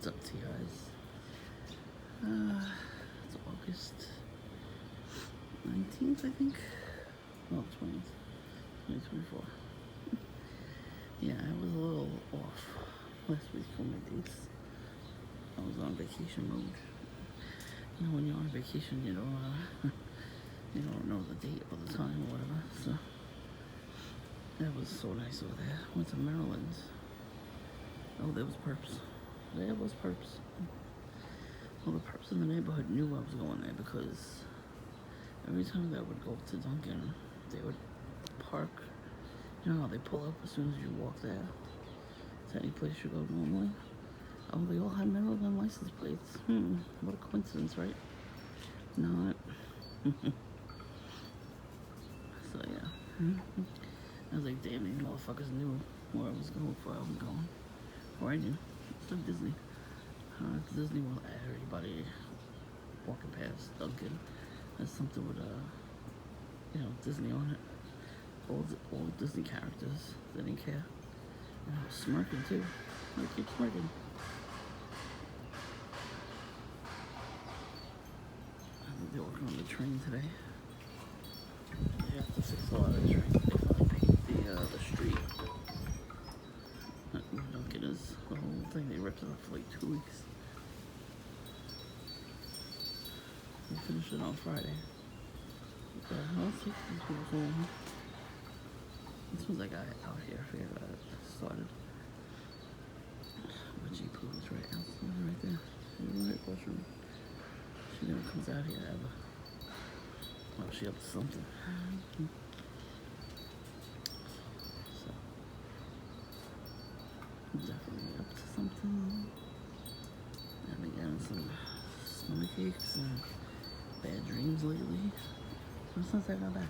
What's up to you guys? It's August 19th, I think. No, 20th. 2024. Yeah, I was a little off last week for my dates. I was on vacation mode. You know, when you're on vacation, you don't know the date or the time or whatever. So that was so nice over there. Went to Maryland. Oh, there was perps. There was perps. Well, the perps in the neighborhood knew I was going there because every time that I would go to Dunkin', they would park. You know how they pull up as soon as you walk there to any place you go normally? Oh, they all had Maryland license plates. What a coincidence, right? Not. So, yeah. I was like, damn, these motherfuckers knew where I was going before I was going. Or I knew. It's like Disney. Disney will everybody walking past Dunkin'. There's something with, Disney on it. All Disney characters. They didn't care. And I was smirking, too. I keep smirking. I think they're working on the train today. They have to fix a lot of the trains. They finally paint the street. Dunkin' is the whole thing. They ripped it up for like 2 weeks. We finished it on Friday. But let's take these people home. As soon as I got out here, I figured I started. Witchy Poo is right outside, right there. She's in her washroom. She never comes out here ever. Oh, she up to something. So, definitely up to something. I've been getting some stomach aches and bad dreams lately. Ever since I got back.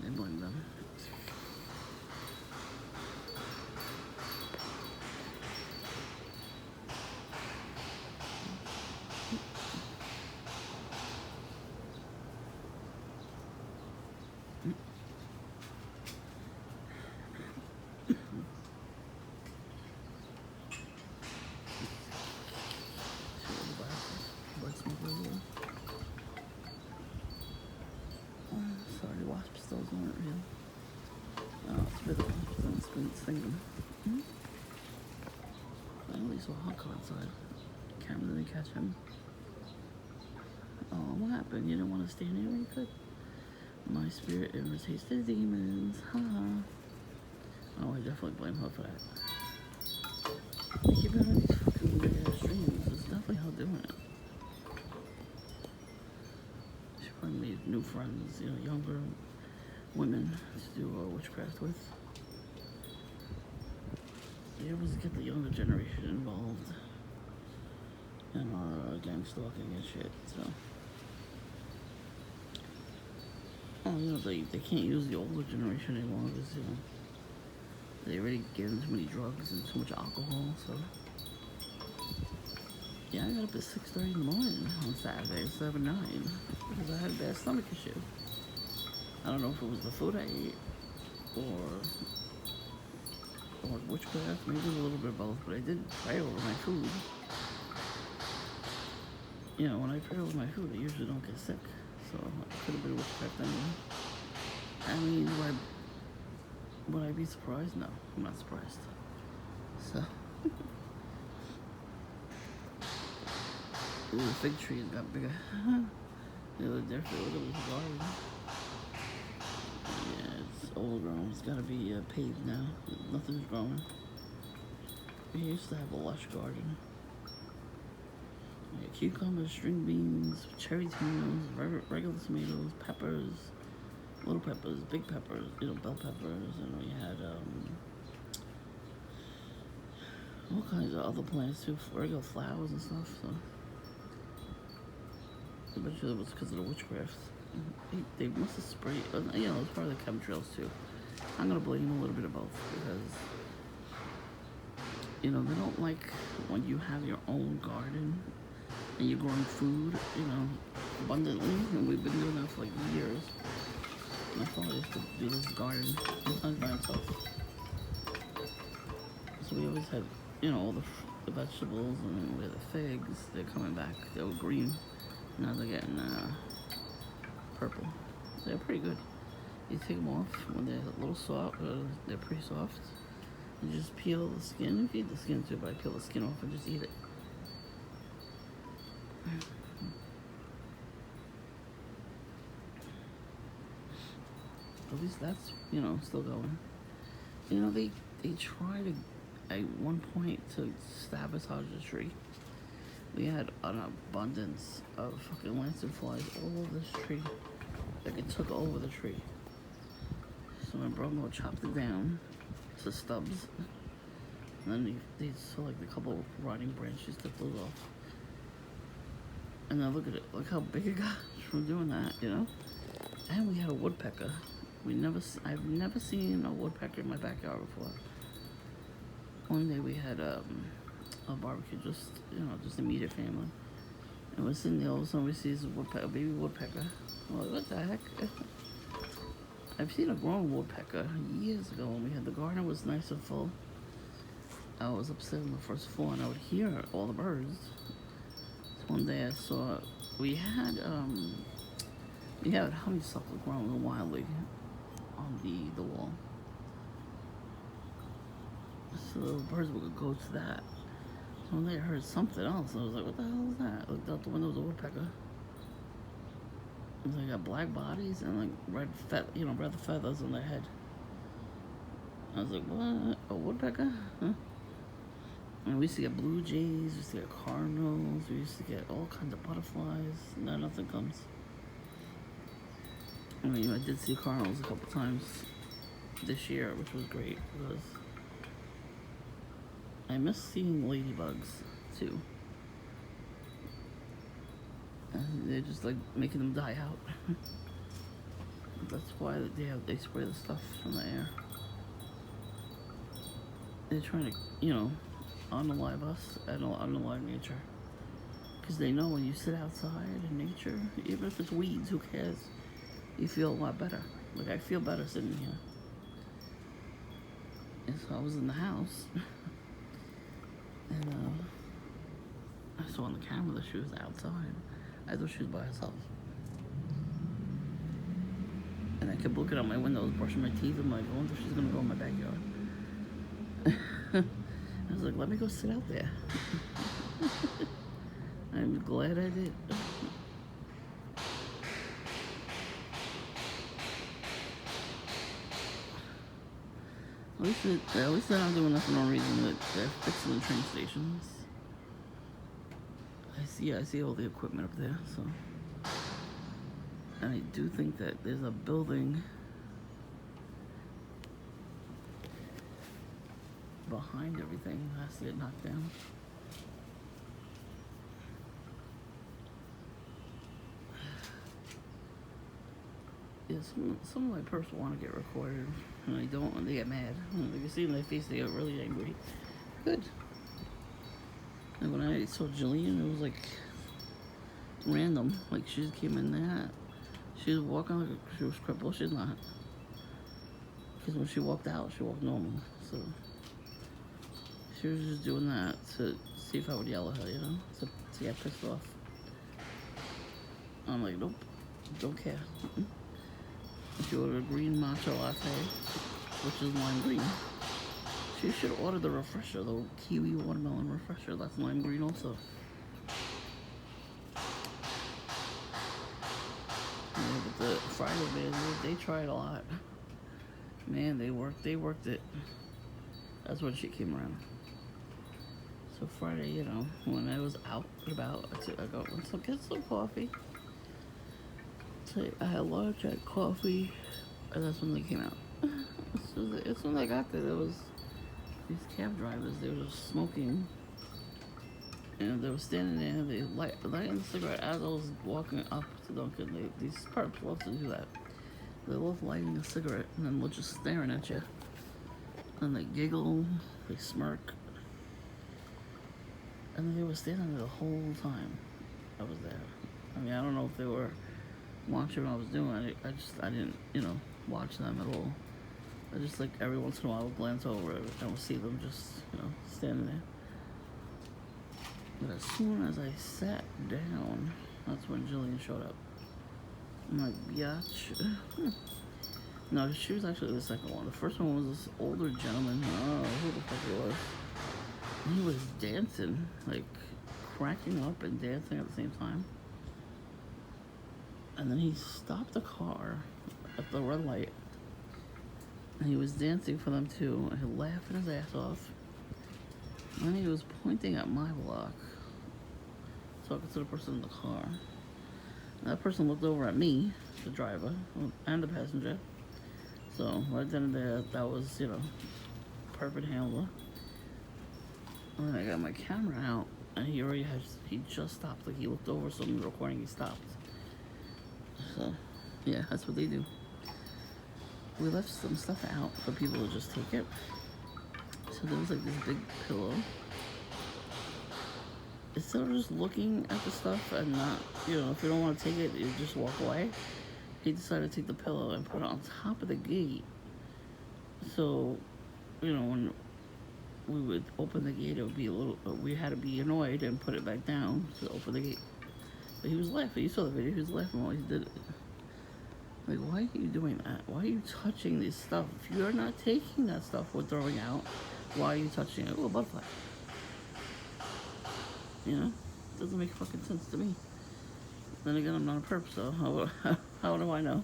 I blame them. Sorry, wasp stills weren't real. Oh, it's been it's been stinging. I only saw Hawk outside. Camera didn't catch him. Oh, what happened? You didn't want to stand here when you could? My spirit imitates the demons. Haha. Oh, I definitely blame her for that. They keep having these fucking weird ass dreams. It's definitely her doing it. She probably made new friends, younger women to do witchcraft with. They always get the younger generation involved in our gang stalking and shit, so. Oh, they can't use the older generation anymore because, they already gave them too many drugs and too much alcohol, so. Yeah, I got up at 6:30 in the morning on Saturday instead of 9 because I had a bad stomach issue. I don't know if it was the food I ate or witchcraft, maybe a little bit of both, but I did pray over my food. When I pray over my food, I usually don't get sick, so it could have been witchcraft anyway. I mean, would I be surprised? No, I'm not surprised. So, ooh, the fig tree got bigger. The other day, look at this garden. Yeah, it's overgrown. It's gotta be paved now. Nothing's growing. We used to have a lush garden. Yeah, cucumbers, string beans, cherry tomatoes, regular tomatoes, peppers, little peppers, big peppers, bell peppers, and we had all kinds of other plants too, regular flowers and stuff. So I bet you it was because of the witchcraft. They must have sprayed. It was part of the chemtrails too. I'm gonna blame a little bit of both because they don't like when you have your own garden and you're growing food, abundantly, and we've been doing that for like years. My father used to do this garden sometimes by himself. So we always had, all the vegetables, and we had the figs. They're coming back. They were green. Now they're getting purple. They're pretty good. You take them off when they're a little soft. They're pretty soft. You just peel the skin. You can eat the skin too, but I peel the skin off and just eat it. At least that's, still going. They try to, at one point, to sabotage the tree. We had an abundance of fucking lantern flies all over this tree. Like, it took over the tree. So my brother chopped it down to stubs. And then they saw like a couple rotting branches that flew off. And now look at it. Look how big it got from doing that, And we had a woodpecker. I've never seen a woodpecker in my backyard before. One day we had a barbecue, just immediate family. And we're sitting there, all of a sudden we see a baby woodpecker. I'm like, what the heck? I've seen a grown woodpecker years ago when we had the garden was nice and full. I was upstairs on the first floor and I would hear all the birds. So one day I saw we had honeysuckle growing wildly on the wall. So the birds would go to that. So when they heard something else, I was like, what the hell is that? I looked out the window, it was a woodpecker. They got black bodies and like red feathers on their head. I was like, what? A woodpecker? Huh? And we used to get blue jays, we used to get cardinals, we used to get all kinds of butterflies. Now nothing comes. I mean, I did see cardinals a couple times this year, which was great because I miss seeing ladybugs too. And they're just like making them die out. That's why they spray the stuff in the air. They're trying to, unalive us and unalive nature. Because they know when you sit outside in nature, even if it's weeds, who cares? You feel a lot better. Like, I feel better sitting here. And so I was in the house. And I saw on the camera that she was outside. I thought she was by herself. And I kept looking out my window, brushing my teeth. I'm like, I wonder if she's going to go in my backyard. I was like, let me go sit out there. I'm glad I did. At least they're not doing that for no reason. That they're fixing the train stations. I see all the equipment up there, so. And I do think that there's a building behind everything that has to get knocked down. Yeah, some of my perps want to get recorded, and I don't, and they get mad. Like you see in their face, they get really angry. Good. And when I saw Jillian, it was like random. Like she just came in there. She was walking like she was crippled. She's not. Because when she walked out, she walked normal. So she was just doing that to see if I would yell at her, to get pissed off. I'm like, nope, don't care. She ordered a green matcha latte, which is lime green. She should order the refresher, the kiwi watermelon refresher. That's lime green also. Yeah, but the Friday, man, they tried a lot. Man, they worked it. That's when she came around. So Friday, when I was out and about, I go, let's get some coffee. So I had lunch, I had coffee, and that's when they came out. As soon as I got there was these cab drivers. They were just smoking, and they were standing there. They lighting the cigarette as I was walking up to Dunkin'. These perps love to do that. They love lighting a cigarette and then they're just staring at you. And they giggle, they smirk, and they were standing there the whole time I was there. I mean, I don't know if they were watching what I was doing. I didn't, watch them at all. I just like every once in a while would glance over it and would see them just, standing there. But as soon as I sat down, that's when Jillian showed up. I'm like, biatch. No, she was actually the second one. The first one was this older gentleman. Oh, who the fuck he was? He was dancing, like cracking up and dancing at the same time. And then he stopped the car at the red light. And he was dancing for them too. And he laughing his ass off. And then he was pointing at my block, talking to the person in the car. And that person looked over at me, the driver, and the passenger. So right then and there, that was, perfect handler. And then I got my camera out, and he just stopped. Like, he looked over, so in the recording, he stopped. So, yeah, that's what they do. We left some stuff out for people to just take it. So there was, like, this big pillow. Instead of just looking at the stuff and not, if you don't want to take it, you just walk away. He decided to take the pillow and put it on top of the gate. So, when we would open the gate, it would be we had to be annoyed and put it back down to open the gate. But he was laughing. You saw the video. He was laughing while he did it. Like, why are you doing that? Why are you touching this stuff? If you're not taking that stuff we're throwing out, why are you touching it? Oh, a butterfly. Doesn't make fucking sense to me. Then again, I'm not a perp, so how do I know?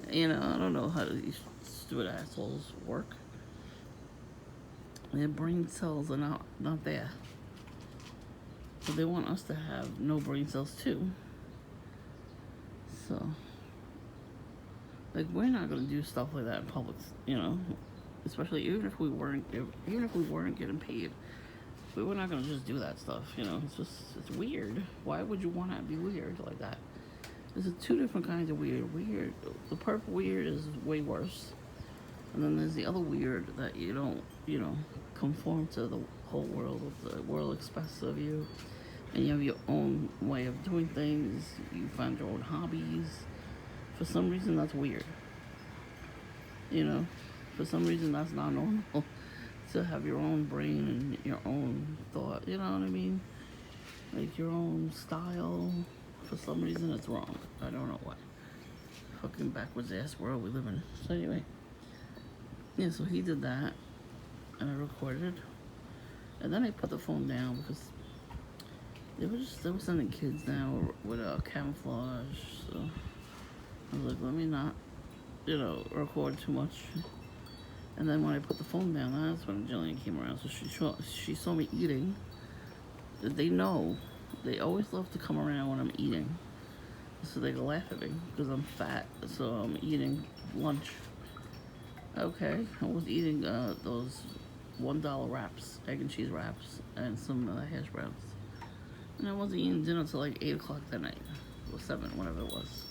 I don't know how these stupid assholes work. Their brain cells are not there. So they want us to have no brain cells too. So, like, we're not gonna do stuff like that in public, especially even if we weren't getting paid. We were not gonna just do that stuff, it's weird. Why would you want to be weird like that? There's two different kinds of weird. The perp weird is way worse. And then there's the other weird that you don't, conform to the whole world. The world expects of you. And you have your own way of doing things. You find your own hobbies. For some reason, that's weird. For some reason, that's not normal. To have your own brain and your own thought, you know what I mean? Like your own style. For some reason, it's wrong. I don't know why. Fucking backwards ass world we live in. So anyway, yeah. So he did that, and I recorded, and then I put the phone down because they were sending kids now with camouflage. So I was like, let me not, record too much. And then when I put the phone down, that's when Jillian came around. So she saw me eating. They know. They always love to come around when I'm eating. So they laugh at me because I'm fat. So I'm eating lunch. Okay. I was eating those $1 wraps, egg and cheese wraps, and some hash browns. And I wasn't eating dinner until like 8 o'clock that night. Or 7, whatever it was.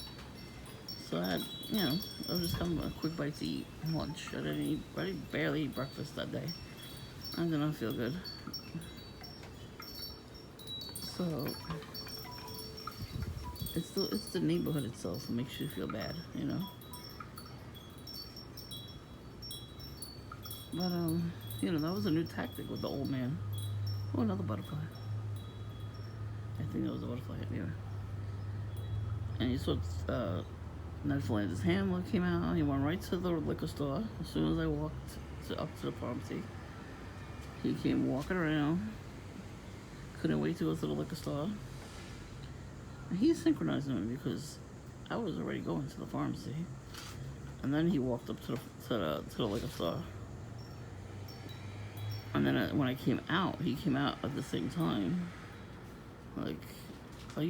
So I had, I was just having a quick bite to eat lunch. I barely eat breakfast that day. I did not feel good. So, it's the neighborhood itself that makes you feel bad, But, that was a new tactic with the old man. Oh, another butterfly. I think that was a butterfly, yeah. And you saw, Ned Flanders' handler came out. He went right to the liquor store. As soon as I walked up to the pharmacy, he came walking around. Couldn't wait to go to the liquor store. And he synchronized me because I was already going to the pharmacy. And then he walked up to the liquor store. And then when I came out, he came out at the same time. Like, how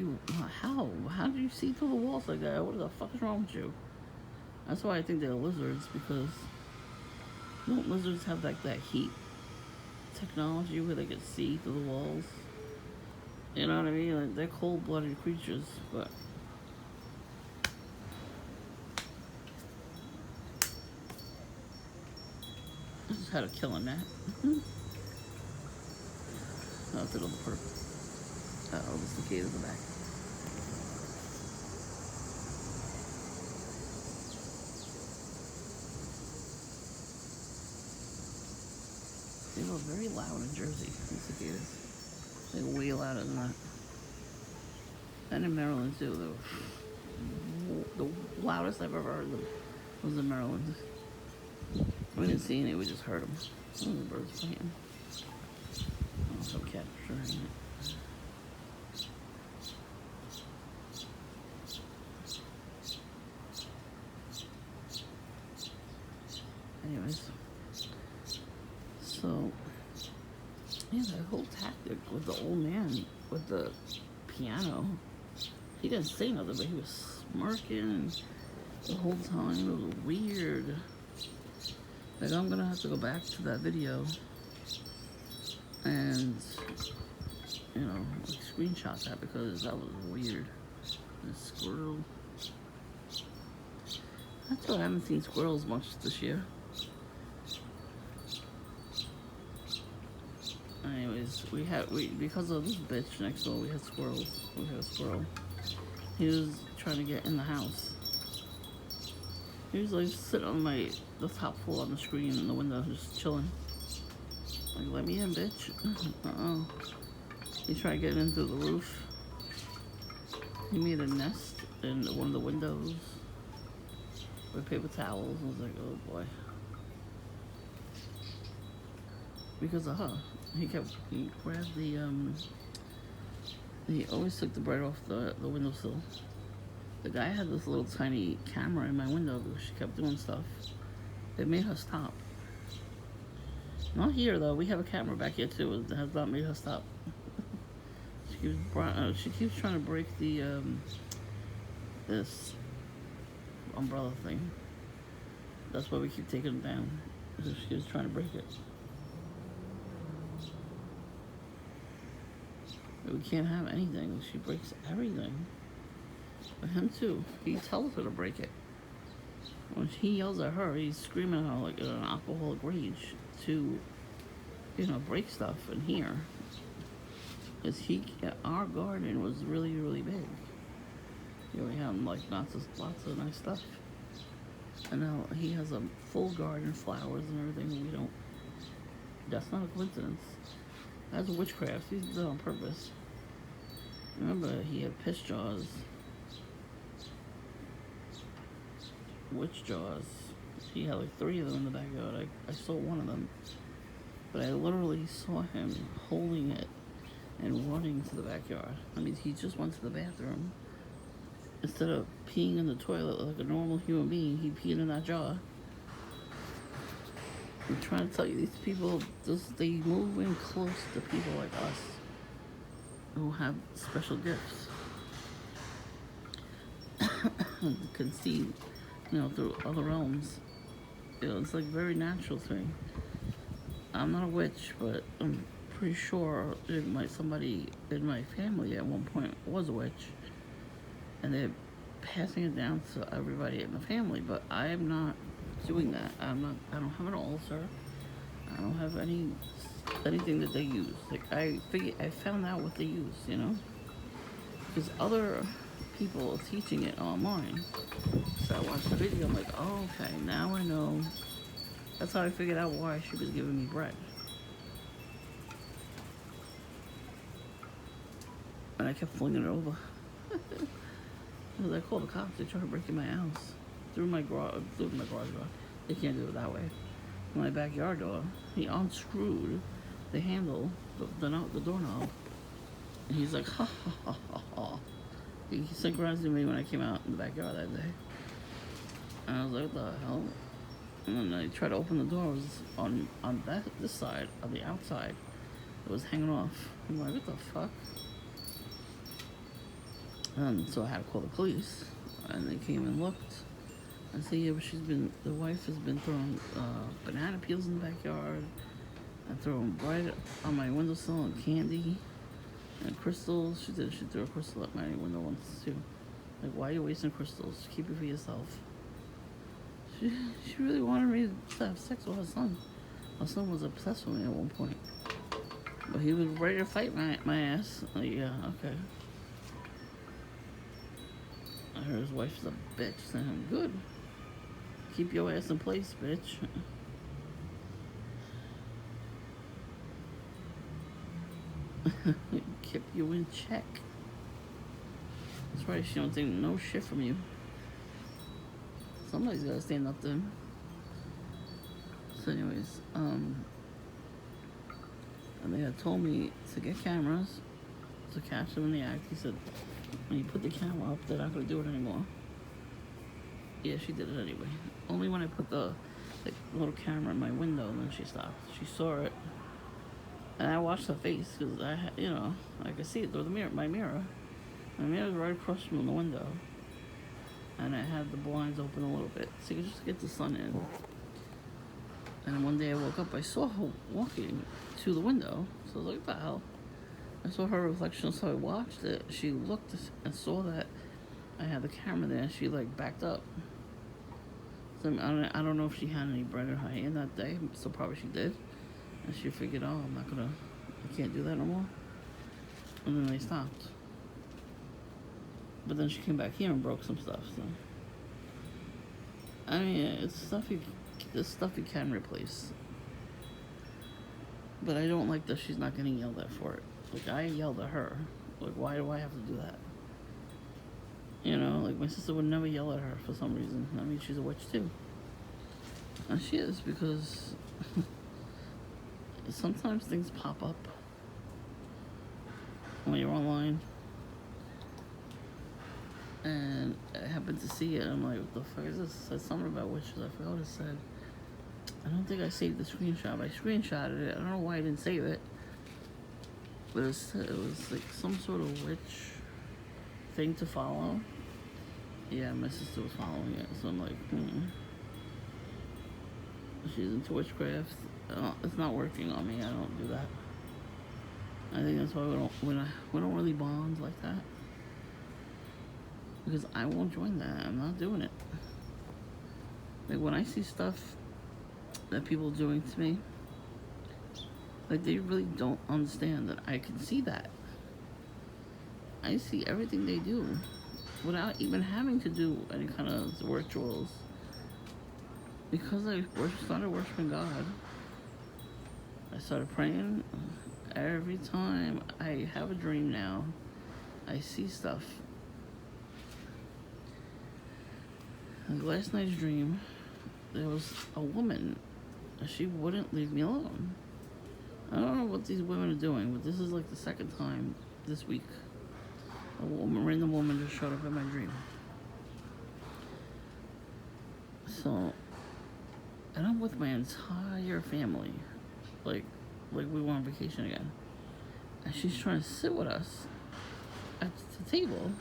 do you see through the walls like that? What the fuck is wrong with you? That's why I think they're lizards, because don't lizards have like that heat technology where they can see through the walls? You know what I mean? Like, they're cold-blooded creatures, but I just had a killing that. That's another perp. Oh, this is the gate in the back. They were very loud in Jersey, these cicadas. They were way louder than that. And in Maryland too. The loudest I've ever heard them was in Maryland. We didn't see any, we just heard them. Oh, the birds playing. Also capturing it. Anyways, so yeah, that whole tactic with the old man with the piano, he didn't say nothing, but he was smirking the whole time. It was weird. Like, I'm gonna have to go back to that video and, you know, like, screenshot that because that was weird. The squirrel. That's why I haven't seen squirrels much this year. Anyways, because of this bitch next door, we had squirrels. We had a squirrel. He was trying to get in the house. He was like sitting on the top floor on the screen in the window, just chilling. Like, let me in, bitch. Uh-oh. He tried getting in through the roof. He made a nest in one of the windows with paper towels. I was like, oh boy. Because of her. He grabbed he always took the bread off the windowsill. The guy had this little tiny camera in my window because she kept doing stuff. It made her stop. Not here though, we have a camera back here too. It has not made her stop. She keeps trying to break the, this umbrella thing. That's why we keep taking it down. Because she was trying to break it. We can't have anything. She breaks everything. But him too. He tells her to break it. When he yells at her, he's screaming at her like in an alcoholic rage to, you know, break stuff in here. Because our garden was really, really big. You know, we had like lots of nice stuff. And now he has a full garden, flowers and everything. We don't. That's not a coincidence. That's witchcraft. He's done it on purpose. Remember, he had piss jaws. Witch jaws. He had like 3 of them in the backyard. I saw one of them. But I literally saw him holding it and running to the backyard. I mean, he just went to the bathroom. Instead of peeing in the toilet like a normal human being, he peed in that jar. I'm trying to tell you, these people, they move in close to people like us who have special gifts. Can see, you know, through other realms. You know, it's like very natural thing. I'm not a witch, but I'm pretty sure somebody in my family at one point was a witch, and they're passing it down to everybody in the family. But I am not doing that. I don't have an ulcer. I don't have anything that they use. Like, I found out what they use, you know? Because other people are teaching it online. So I watched the video, I'm like, oh, okay, now I know. That's how I figured out why she was giving me bread. And I kept flinging it over. Because I called the cops, they tried to break in my house. Through my garage door. They can't do it that way. My backyard door, he unscrewed the handle, the doorknob. And he's like, ha ha ha ha ha. He synchronized me when I came out in the backyard that day. And I was like, what the hell? And then I tried to open the door. It was on this side, on the outside. It was hanging off. I'm like, what the fuck? And so I had to call the police. And they came and looked. I said, yeah, but the wife has been throwing banana peels in the backyard. And throwing bread on my windowsill and candy. And crystals. She threw a crystal at my window once too. Like, why are you wasting crystals? Keep it for yourself. She really wanted me to have sex with her son. Her son was obsessed with me at one point. But he was ready to fight my ass. Like, yeah, okay. I heard his wife's a bitch saying, good. Keep your ass in place, bitch. Keep you in check. That's right, she don't take no shit from you. Somebody's gotta stand up to him. So anyways, and they had told me to get cameras to catch them in the act. He said, when you put the camera up, they're not gonna do it anymore. Yeah, she did it anyway. Only when I put the little camera in my window, and then she stopped. She saw it, and I watched her face because I could see it through the mirror. My mirror was right across from the window, and I had the blinds open a little bit so you could just get the sun in. And one day I woke up, I saw her walking to the window. So I was like, what the hell? I saw her reflection, so I watched it. She looked and saw that I had the camera there, and she backed up. So I don't know if she had any bread in her hand that day, so probably she did. And she figured, oh, I can't do that no more. And then they stopped. But then she came back here and broke some stuff, so. I mean, it's stuff you can replace. But I don't like that she's not getting yelled at for it. I yelled at her. Why do I have to do that? My sister would never yell at her for some reason. I mean, she's a witch too. And she is, because sometimes things pop up when you're online. And I happened to see it. I'm like, what the fuck is this? It said something about witches. I forgot what it said. I don't think I saved the screenshot. I screenshotted it. I don't know why I didn't save it. But it was some sort of witch thing to follow. Yeah, my sister was following it. So I'm like, She's into witchcraft. It's not working on me. I don't do that. I think that's why we don't really bond like that. Because I won't join that. I'm not doing it. When I see stuff that people are doing to me, they really don't understand that I can see that. I see everything they do without even having to do any kind of rituals. Because I started worshiping God, I started praying. Every time I have a dream now, I see stuff. Last night's dream, there was a woman. She wouldn't leave me alone. I don't know what these women are doing, but this is the second time this week a random woman just showed up in my dream. So, and I'm with my entire family, like we went on vacation again, and she's trying to sit with us at the table.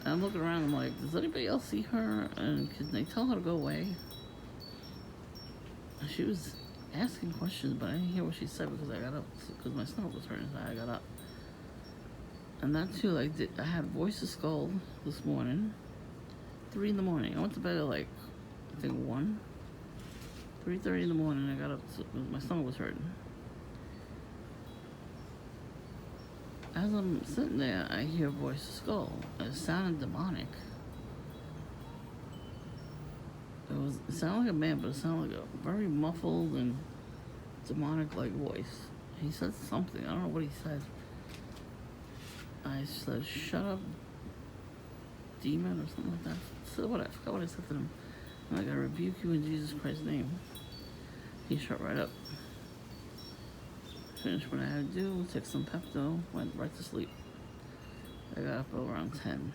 And I'm looking around, I'm like, does anybody else see her? And can they tell her to go away? And she was asking questions, but I didn't hear what she said because I got up, because my stomach was hurting, so I got up. And that too, I had Voice of Skull this morning, 3 in the morning. I went to bed at I think 1, 3:30 in the morning. I got up, my stomach was hurting. As I'm sitting there, I hear Voice of Skull. It sounded demonic. It sounded like a man, but it sounded like a very muffled and demonic-like voice. He said something. I don't know what he said. I said, shut up, demon, or something like that. So what? I forgot what I said to him. I'm like, I rebuke you in Jesus Christ's name. He shut right up. Finished what I had to do, took some Pepto, went right to sleep. I got up around 10.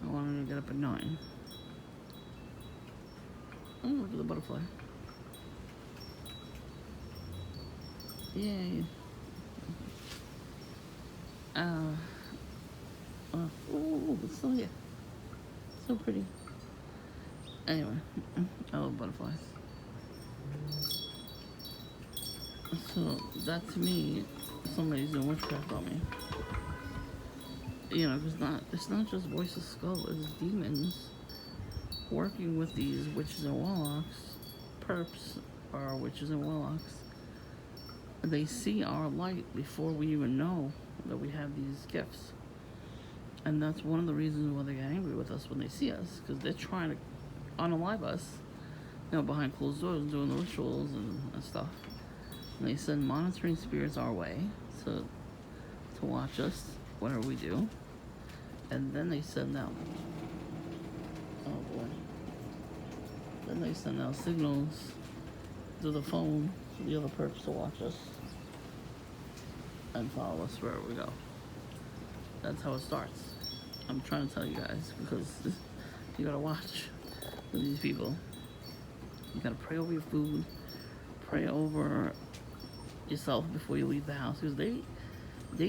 I wanted to get up at 9. Oh, look at the butterfly. Yay. Oh, it's still here. So pretty. Anyway, I love butterflies. So that to me, somebody's doing witchcraft on me. Because it's not just Voice of Skull, it's demons working with these witches and warlocks. Perps are witches and warlocks. They see our light before we even know that we have these gifts. And that's one of the reasons why they get angry with us when they see us, because they're trying to unalive us, behind closed doors, doing the rituals and stuff. They send monitoring spirits our way to watch us, whatever we do. And then they send out, oh boy, then they send out signals through the phone to the other perps to watch us and follow us wherever we go. That's how it starts. I'm trying to tell you guys, because you gotta watch with these people. You gotta pray over your food, pray over yourself before you leave the house, because they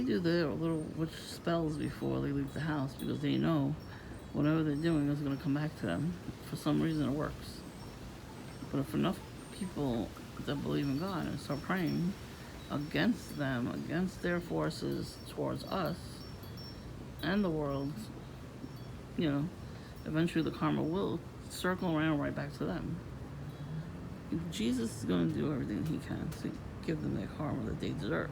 do their little witch spells before they leave the house, because they know whatever they're doing is going to come back to them. For some reason it works. But if enough people that believe in God and start praying against them, against their forces towards us and the world, you know, eventually the karma will circle around right back to them. Jesus is going to do everything he can to give them their karma that they deserve.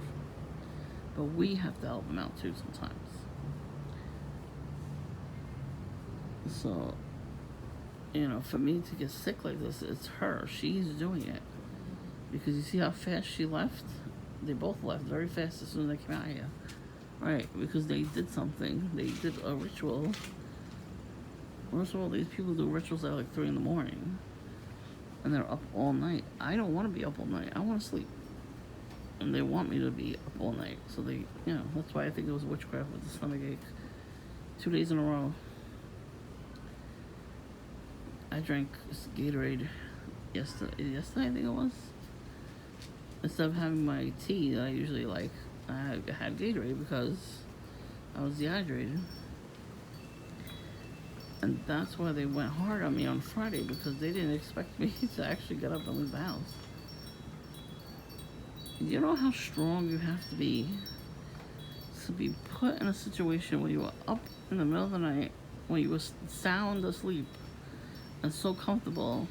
But we have to help them out too sometimes. So, you know, for me to get sick like this, it's her. She's doing it. Because you see how fast she left? They both left very fast as soon as they came out here. Right, because they did something. They did a ritual. First of all, these people do rituals at like 3 in the morning. And they're up all night. I don't want to be up all night. I want to sleep. And they want me to be up all night. So they, you know, that's why I think it was witchcraft with the stomach ache. 2 days in a row. I drank Gatorade yesterday I think it was. Instead of having my tea that I usually like, I had Gatorade because I was dehydrated. And that's why they went hard on me on Friday, because they didn't expect me to actually get up and leave the house. You know how strong you have to be put in a situation where you were up in the middle of the night, when you were sound asleep and so comfortable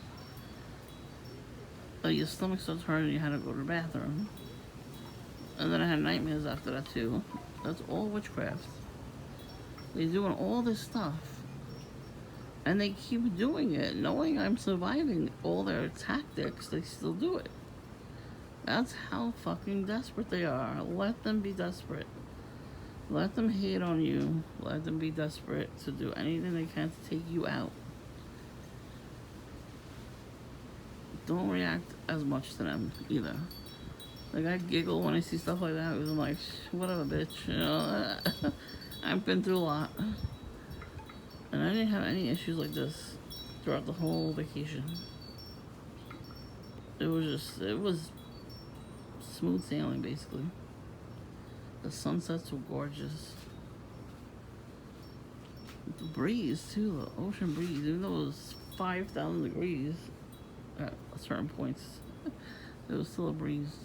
that your stomach starts hurting and you had to go to the bathroom. And then I had nightmares after that too. That's all witchcraft. They're doing all this stuff. And they keep doing it, knowing I'm surviving all their tactics, they still do it. That's how fucking desperate they are. Let them be desperate. Let them hate on you. Let them be desperate to do anything they can to take you out. Don't react as much to them either. Like, I giggle when I see stuff like that, because I'm like, whatever, bitch. You know, I've been through a lot. And I didn't have any issues like this throughout the whole vacation. It was smooth sailing, basically. The sunsets were gorgeous. The breeze, too, the ocean breeze, even though it was 5,000 degrees at certain points, there was still a breeze.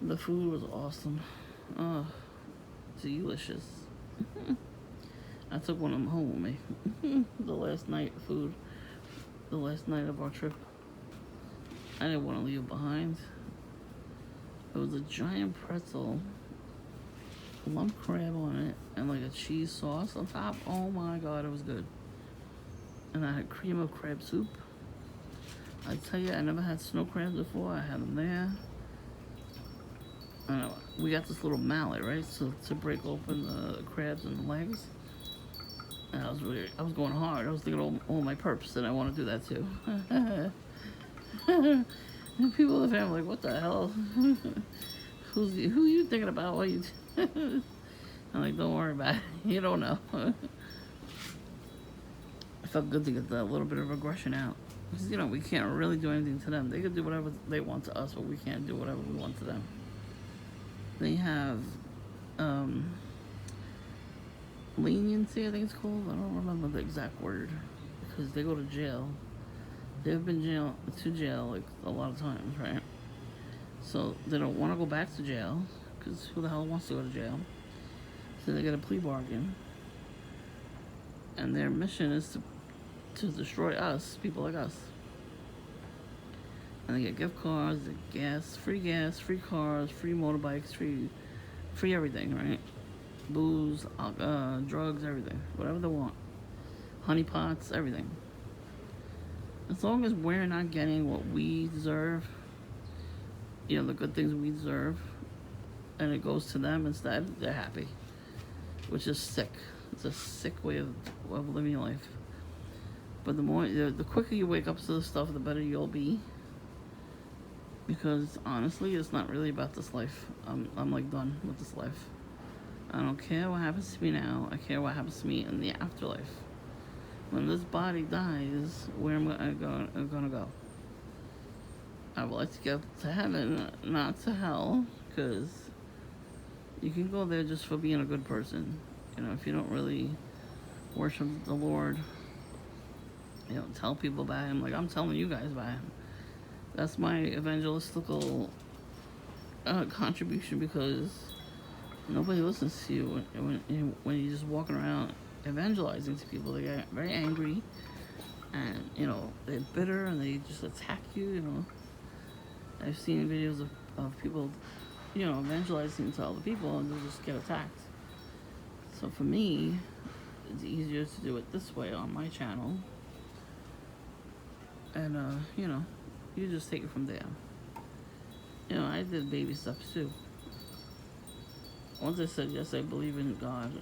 The food was awesome. Oh, delicious. I took one of them home with me. The last night food. The last night of our trip. I didn't want to leave it behind. It was a giant pretzel, lump crab on it, and like a cheese sauce on top. Oh my god, it was good. And I had cream of crab soup. I tell you, I never had snow crabs before. I had them there. We got this little mallet, right? So to break open the crabs and the legs. And I was going hard. I was thinking all my perps, and I want to do that too. And people in the family like, what the hell? Who you thinking about? What you? I'm like, don't worry about it. You don't know. It felt good to get that little bit of aggression out. Because, you know, we can't really do anything to them. They can do whatever they want to us, but we can't do whatever we want to them. They have leniency, I think it's called. I don't remember the exact word, because they go to jail. They've been to jail like a lot of times, right? So they don't want to go back to jail, because who the hell wants to go to jail? So they get a plea bargain, and their mission is to destroy us, people like us. And they get gift cards, gas, free cars, free motorbikes, free everything, right? Booze, drugs, everything, whatever they want. Honey pots, everything. As long as we're not getting what we deserve, the good things we deserve, and it goes to them instead, they're happy, which is sick. It's a sick way of living life. But the quicker you wake up to this stuff, the better you'll be. Because honestly, it's not really about this life. I'm like done with this life. I don't care what happens to me now. I care what happens to me in the afterlife. When this body dies, where am I gonna go? I would like to get to heaven, not to hell, because you can go there just for being a good person. If you don't really worship the Lord, tell people about Him. Like I'm telling you guys about Him. That's my evangelistical contribution, because nobody listens to you when you're just walking around evangelizing to people. They get very angry, and they're bitter, and they just attack you. I've seen videos of people evangelizing to other people, and they just get attacked. So for me, it's easier to do it this way on my channel, and you just take it from there. I did baby steps too. Once I said yes, I believe in God,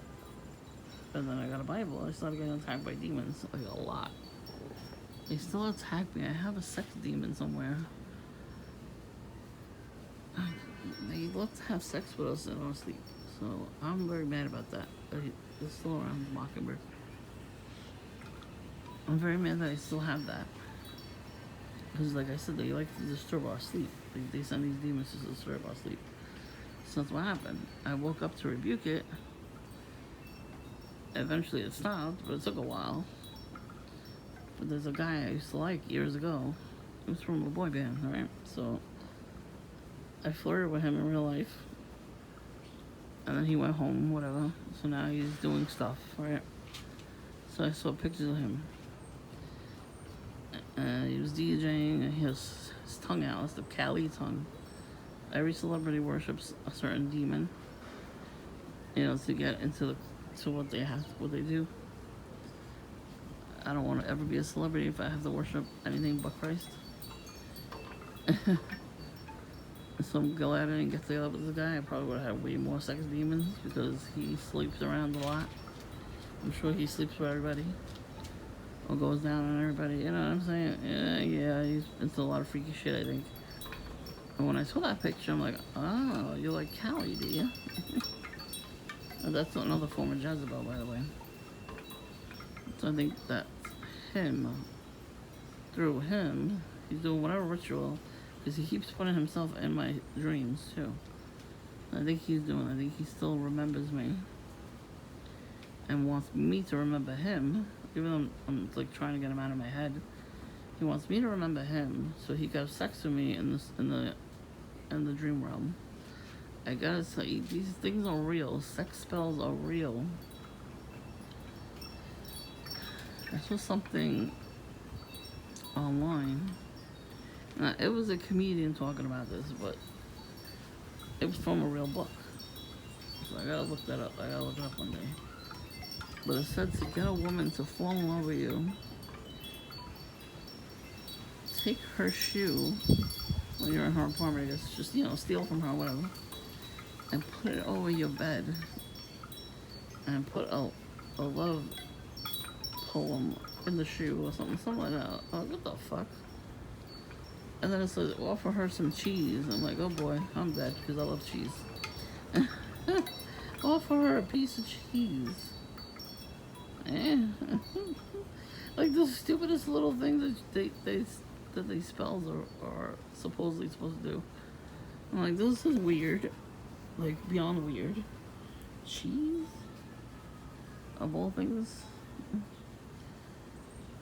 and then I got a Bible, I started getting attacked by demons, like a lot. They still attack me. I have a sex demon somewhere. They love to have sex with us in our sleep, so I'm very mad about that. They're still around, Mockingbird. I'm very mad that I still have that. Because like I said, they like to disturb our sleep. They send these demons to disturb our sleep. So that's what happened. I woke up to rebuke it. Eventually it stopped, but it took a while. But there's a guy I used to like years ago. He was from a boy band, right? So I flirted with him in real life. And then he went home, whatever. So now he's doing stuff, right? So I saw pictures of him. He was DJing, and he has his tongue out. It's the Cali tongue. Every celebrity worships a certain demon, to get into what they do. I don't want to ever be a celebrity if I have to worship anything but Christ. So I'm glad I didn't get together with this guy. I probably would have had way more sex demons, because he sleeps around a lot. I'm sure he sleeps with everybody, or goes down on everybody. You know what I'm saying? Yeah, he's into a lot of freaky shit, I think. And when I saw that picture, I'm like, oh, you like Callie, do you? And that's another form of Jezebel, by the way. So I think that through him, he's doing whatever ritual, because he keeps putting himself in my dreams, too. I think he still remembers me, and wants me to remember him, even though I'm like trying to get him out of my head. He wants me to remember him, so he could have sex with me in the dream realm. I gotta tell you, these things are real. Sex spells are real. I saw something online. Now, it was a comedian talking about this, but it was from a real book. So I gotta look that up. I gotta look it up one day. But it said to get a woman to fall in love with you, take her shoe when you're in her apartment, I guess, just, steal from her, whatever, and put it over your bed, and put a love poem in the shoe or something like that. Oh, what the fuck? And then it says, offer her some cheese. I'm like, oh boy, I'm dead, because I love cheese. Offer her a piece of cheese. Like the stupidest little things that these spells are supposedly supposed to do. I'm like, this is weird. Like, beyond weird. Cheese? Of all things?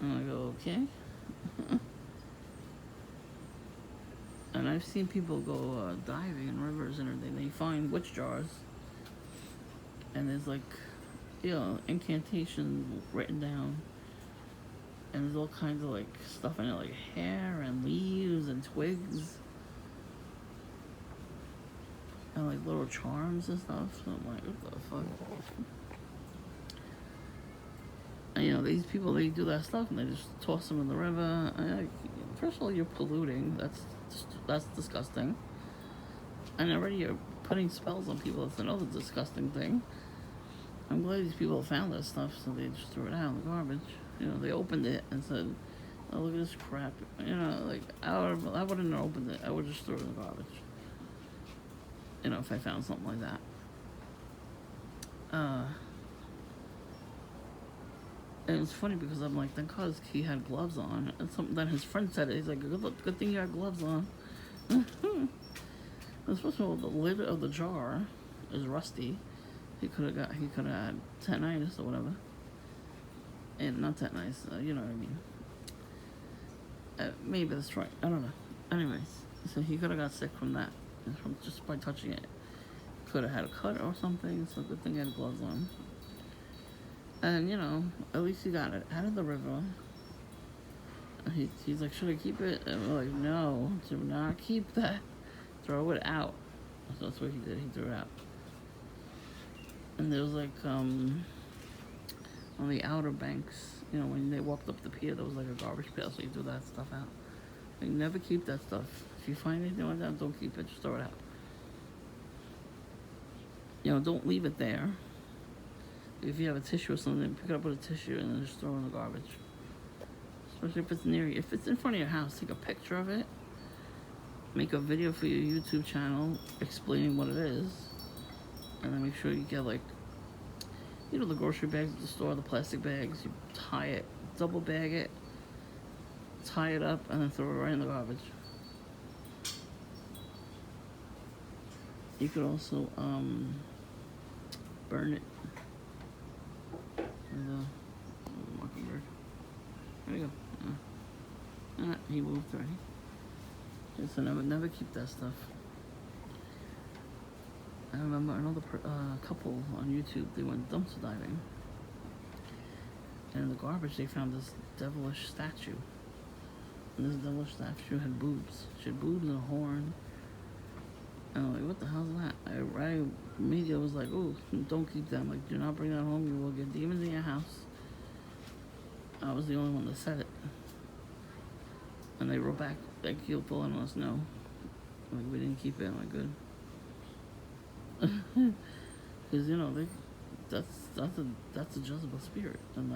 And I go, okay. And I've seen people go diving in rivers and everything. They find witch jars. And there's like, incantations written down. And there's all kinds of like stuff in it, like hair and leaves and twigs. And like little charms and stuff. So I'm like, what the fuck? And these people, they do that stuff and they just toss them in the river. First of all, you're polluting. That's disgusting. And already you're putting spells on people. That's another disgusting thing. I'm glad these people found that stuff, so they just threw it out in the garbage. You know, they opened it and said, "Oh, look at this crap." You know, like I wouldn't have opened it. I would just throw it in the garbage. You know, if I found something like that. And it was funny because I'm like, thank God he had gloves on. And something that his friend said, he's like, good thing you had gloves on. First of all, the lid of the jar is rusty. He could have had tetanitis or whatever. And not tetanitis, you know what I mean. Maybe that's right. I don't know. Anyways, so he could have got sick from that, from just by touching it. Could have had a cut or something. So good thing he had gloves on. And you know, at least he got it out of the river. He's like, should I keep it? And we're like, no, do not keep that. Throw it out. So that's what he did. He threw it out. And there was like on the outer banks, you know, when they walked up the pier, there was like a garbage pail, so you threw that stuff out. Like, never keep that stuff. If you find anything like that, don't keep it. Just throw it out. You know, don't leave it there. If you have a tissue or something, pick it up with a tissue and then just throw it in the garbage. Especially if it's near you. If it's in front of your house, take a picture of it. Make a video for your YouTube channel explaining what it is. And then make sure you get, like, you know, the grocery bags at the store, the plastic bags. You tie it, double bag it, tie it up, and then throw it right in the garbage. You could also burn it. And mockingbird. There you go. He moved already. So never keep that stuff. I remember another couple on YouTube. They went dumpster diving, and in the garbage they found this devilish statue. And this devilish statue had boobs. She had boobs and a horn. And I'm like, what the hell is that? I immediately was like, oh, don't keep that. I'm like, do not bring that home. You will get demons in your house. I was the only one that said it. And they wrote back, thank you for letting us know. Like, we didn't keep it. I'm like, good. Because, you know, that's a Jezebel spirit. And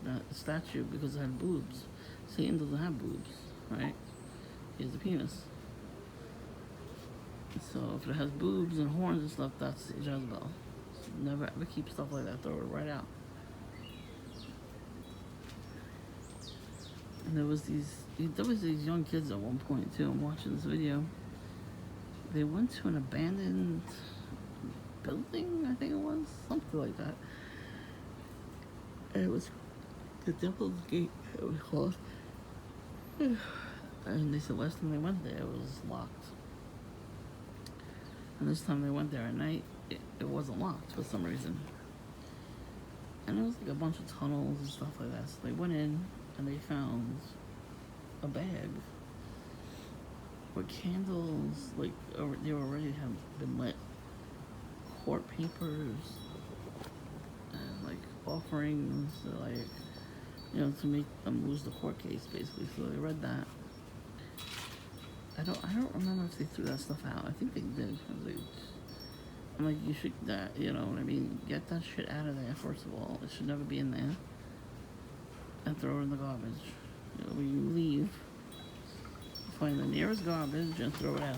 that statue, because it had boobs. Satan doesn't have boobs, right? He has a penis. So if it has boobs and horns and stuff, that's Jezebel. So never ever keep stuff like that. Throw it right out. And there was these young kids at one point too. I'm watching this video. They went to an abandoned building, I think it was, something like that. And it was the Devil's Gate. It was closed. And they said last time they went there, it was locked. And this time they went there at night, it wasn't locked for some reason. And it was like a bunch of tunnels and stuff like that. So they went in and they found a bag with candles, like they already have been lit, court papers, and like offerings, like, you know, to make them lose the court case, basically. So they read that. I don't remember if they threw that stuff out. I think they did. I'm like, you should, you know what I mean? Get that shit out of there, first of all. It should never be in there. And throw it in the garbage. You know, when you leave, find the nearest garbage and throw it out.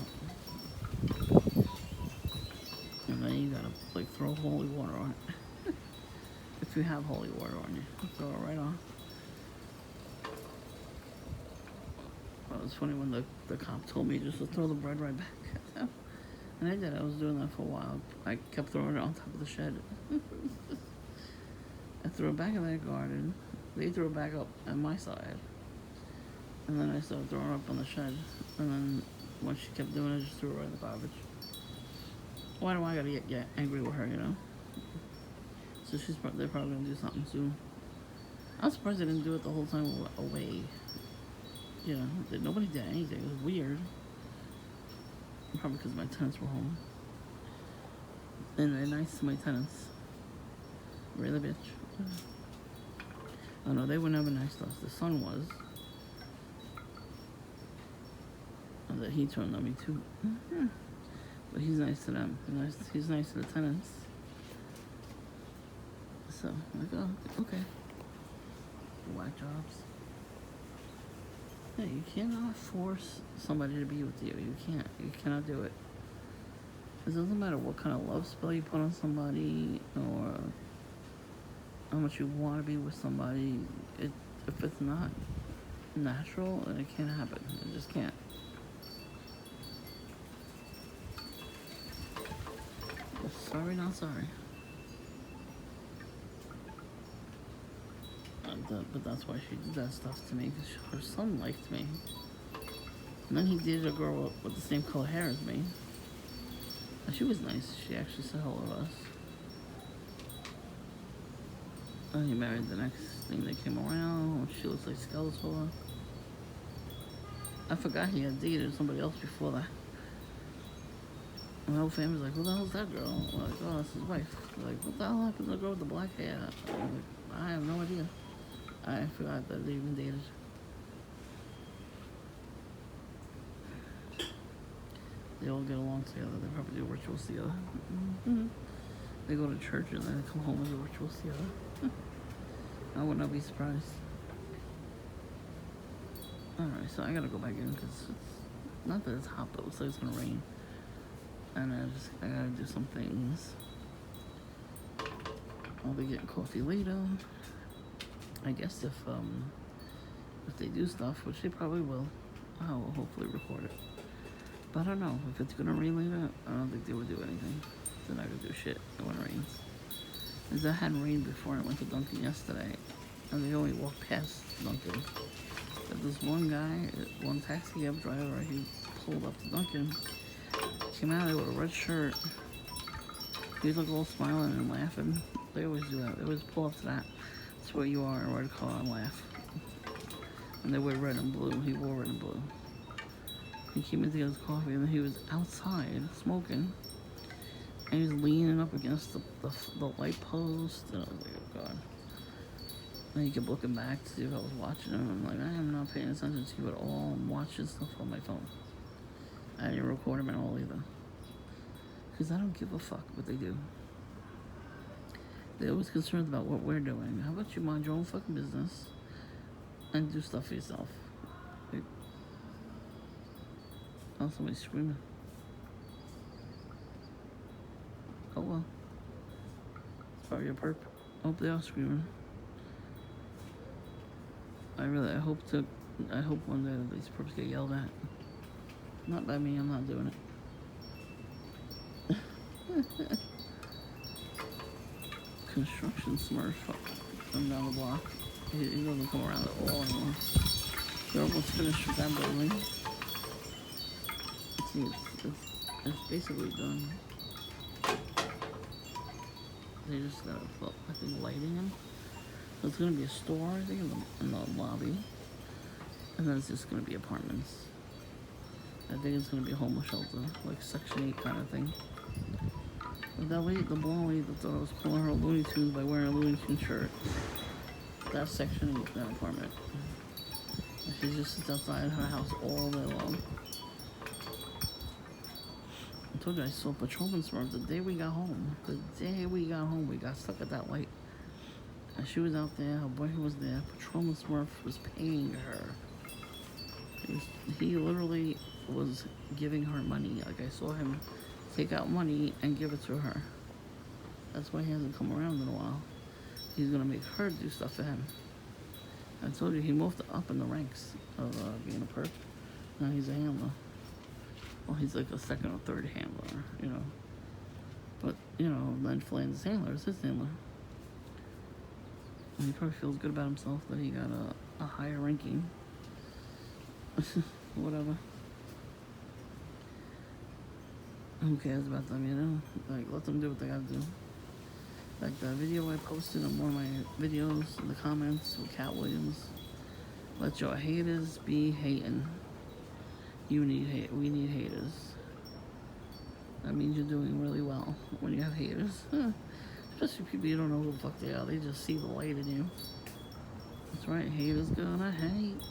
And then you gotta, like, throw holy water on it. If you have holy water on you, throw it right on. Well, it was funny when the cop told me just to throw the bread right back at them. And I did. I was doing that for a while. I kept throwing it on top of the shed. I threw it back in their garden. They threw it back up on my side. And then I started throwing it up on the shed. And then once she kept doing it, I just threw it right in the garbage. Why do I gotta get angry with her, you know? So they're probably gonna do something soon. I'm surprised they didn't do it the whole time away. You know, nobody did anything. It was weird. Probably because my tenants were home. And they're nice to my tenants. Really, bitch. Oh no, they were never nice to us. The son was. And that he turned on me too. But he's nice to them. He's nice to the tenants. So I'm like, oh, okay. Whack jobs. Yeah, you cannot force somebody to be with you. You can't. You cannot do it. It doesn't matter what kind of love spell you put on somebody or how much you want to be with somebody. If it's not natural, then it can't happen. It just can't. Sorry, not sorry. But that's why she did that stuff to me, because her son liked me. And then he dated a girl with the same color hair as me. And she was nice. She actually said hello to us. And he married the next thing that came around. She looks like Skeletor. I forgot he had dated somebody else before that. And my whole family's like, who the hell's that girl? I'm like, oh, that's his wife. They're like, what the hell happened to the girl with the black hair? I'm like, I have no idea. I forgot that they even dated. They all get along together. They probably do rituals together. Mm-hmm. They go to church and then they come home and do rituals together. I would not be surprised. Alright, so I gotta go back in because it's not that it's hot, but it looks like it's gonna rain. And I gotta do some things. I'll be getting coffee later. I guess if they do stuff, which they probably will, I will hopefully record it. But I don't know, if it's gonna rain later, I don't think they would do anything. They're not gonna do shit when it rains. Because it had rained before I went to Dunkin' yesterday, and they only walked past Dunkin'. But this one guy, one taxi cab driver, he pulled up to Dunkin', came out there with a red shirt. He was like all smiling and laughing. They always do that. They always pull up to that. That's where you are in a red car and laugh. And they wear red and blue. He wore red and blue. He came in to get his coffee and then he was outside smoking. And he was leaning up against the light post. And I was like, oh God. And he kept looking back to see if I was watching him. I'm like, I am not paying attention to you at all. I'm watching stuff on my phone. I didn't record him at all either. Because I don't give a fuck what they do. They're always concerned about what we're doing. How about you mind your own fucking business and do stuff for yourself? Like, oh, somebody's screaming. Oh well. It's probably a perp. I hope they are screaming. I hope one day that these perps get yelled at. Not by me, I'm not doing it. Construction Smurf from down the block. He doesn't come around at all anymore. They're almost finished with that building. See, it's basically done. They just gotta put, I think, lighting in. So it's gonna be a store, I think, in the lobby. And then it's just gonna be apartments. I think it's gonna be a homeless shelter, like Section 8 kind of thing. But that lady, the blonde lady that thought I was pulling her Looney Tunes by wearing a Looney Tunes shirt, that's Section 8, that apartment. And she just sits outside her house all day long. I told you I saw Patrolman Smurf the day we got home. The day we got home, we got stuck at that light. And she was out there, her boyfriend was there. Patrolman Smurf was paying her. He literally was giving her money. Like, I saw him take out money and give it to her. That's why he hasn't come around in a while. He's gonna make her do stuff for him. I told you he moved up in the ranks of being a perp. Now he's a handler. Well, he's like a second or third handler, you know. But, you know, Len Flanders' handler is his handler. And he probably feels good about himself that he got a higher ranking. Whatever. Who cares about them, you know? Like, let them do what they gotta do. Like the video I posted on one of my videos in the comments with Cat Williams. Let your haters be hating. You need hate. We need haters. That means you're doing really well when you have haters. Especially people you don't know who the fuck they are. They just see the light in you. That's right. Haters gonna hate.